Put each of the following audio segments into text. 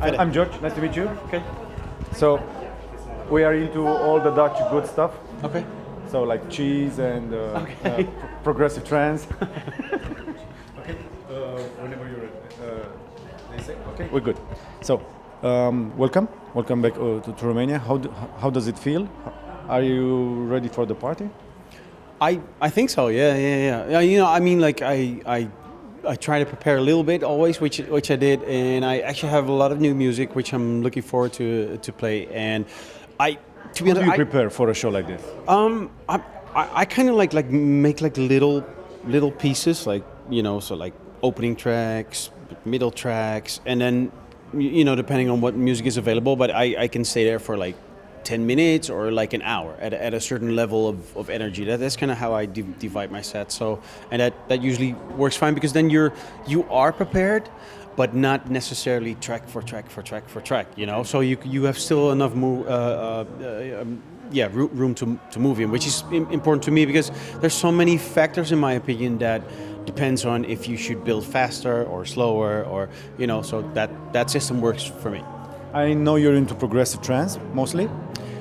Fedde. I'm George. Nice to meet you. Okay. So, we are into all the Dutch good stuff. Okay. So, like cheese and progressive trance. Okay. Whenever you're ready. They say, okay, we're good. So, welcome back to Romania. How does it feel? Are you ready for the party? I think so. Yeah. You know, I mean, like I try to prepare a little bit always, which I did, and I actually have a lot of new music which I'm looking forward to play. And to be honest, How do you prepare for a show like this? I kind of like make like little pieces, like, you know, so like opening tracks, middle tracks, and then, you know, depending on what music is available, but I can stay there for like 10 minutes or like an hour at a certain level of energy. That's kind of how I divide my set. So, and that usually works fine, because then you are prepared, but not necessarily track for track, you know. So you have still enough room to move in, which is important to me, because there's so many factors, in my opinion, that depends on if you should build faster or slower, or, you know, so that system works for me. I know you're into progressive trance mostly,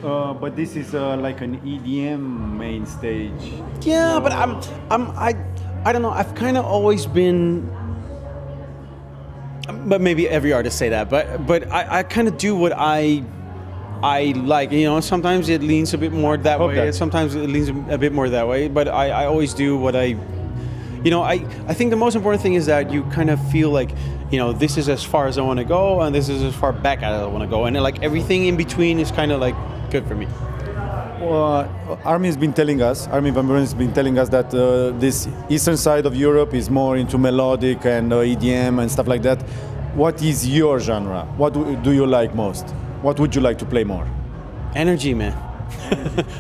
but this is like an EDM main stage. Yeah, but I don't know. I've kind of always been, but maybe every artist say that. But I kind of do what I like. You know, sometimes it leans a bit more that way. Sometimes it leans a bit more that way. But I always do what I. You know, I think the most important thing is that you kind of feel like, you know, this is as far as I want to go, and this is as far back as I want to go, and like everything in between is kind of like good for me. Well, Armin van Buuren has been telling us that this eastern side of Europe is more into melodic and EDM and stuff like that. What is your genre? What do you like most? What would you like to play more? Energy, man.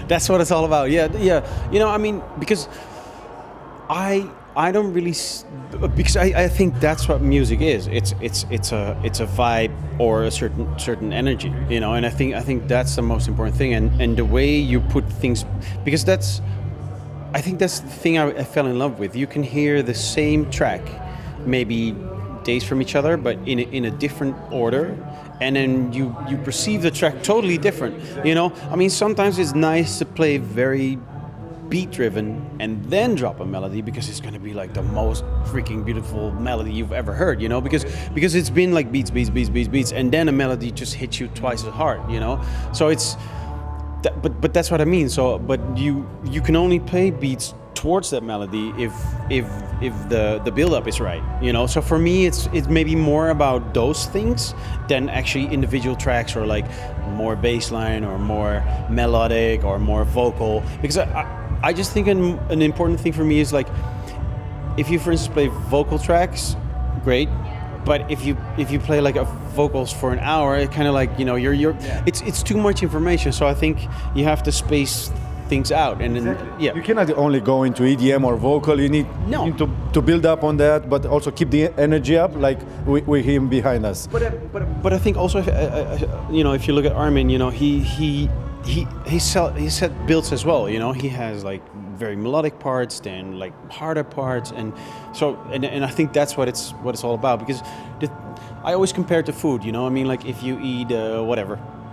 That's what it's all about. Yeah. You know, I mean, because I don't really, because I think that's what music is. It's a vibe or a certain energy, you know. And I think that's the most important thing. And the way you put things, because I think that's the thing I fell in love with. You can hear the same track, maybe days from each other, but in a different order, and then you perceive the track totally different. You know, I mean, sometimes it's nice to play very beat driven and then drop a melody, because it's going to be like the most freaking beautiful melody you've ever heard, you know, because it's been like beats, and then a melody just hits you twice as hard, you know. So it's but that's what I mean. So but you can only play beats towards that melody if the build up is right, you know. So for me it's maybe more about those things than actually individual tracks, or like more bass line or more melodic or more vocal, because I just think an important thing for me is, like, if you, for instance, play vocal tracks, great, but if you play like a vocals for an hour, it kind of like, you know, it's too much information. So I think you have to space things out, and then, you cannot only go into EDM or vocal. You need to build up on that, but also keep the energy up, like we hear him behind us. But I think also, you know, if you look at Armin, you know, he set builds as well, you know. He has like very melodic parts, then like harder parts, and so and I think that's what it's all about, because I always compare it to food, you know. I mean, like if you eat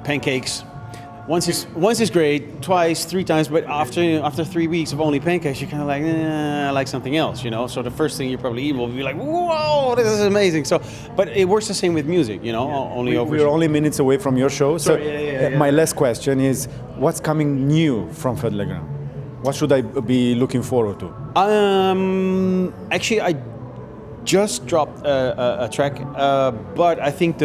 pancakes, once is great, twice, 3 times, but after 3 weeks of only pancakes, you're kind of like, I like something else, you know. So the first thing you probably eat will be like, whoa, this is amazing. So, but it works the same with music, you know. We're only minutes away from your show. Sorry, so my last question is, what's coming new from Fedde le Grand? What should I be looking forward to? Actually, I just dropped a track, but I think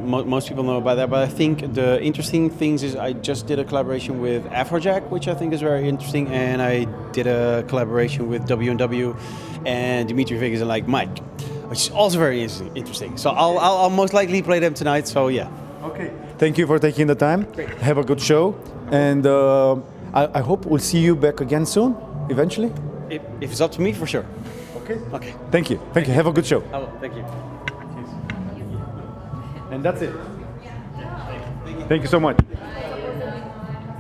most people know about that, but I think the interesting things is I just did a collaboration with Afrojack, which I think is very interesting, and I did a collaboration with W&W and Dimitri Vegas and like Mike, which is also very interesting. So I'll most likely play them tonight, so yeah. Okay. Thank you for taking the time. Great. Have a good show, and I hope we'll see you back again soon, eventually. If it's up to me, for sure. Okay. Thank you. Have a good show. I will. Thank you. And that's it. Thank you so much.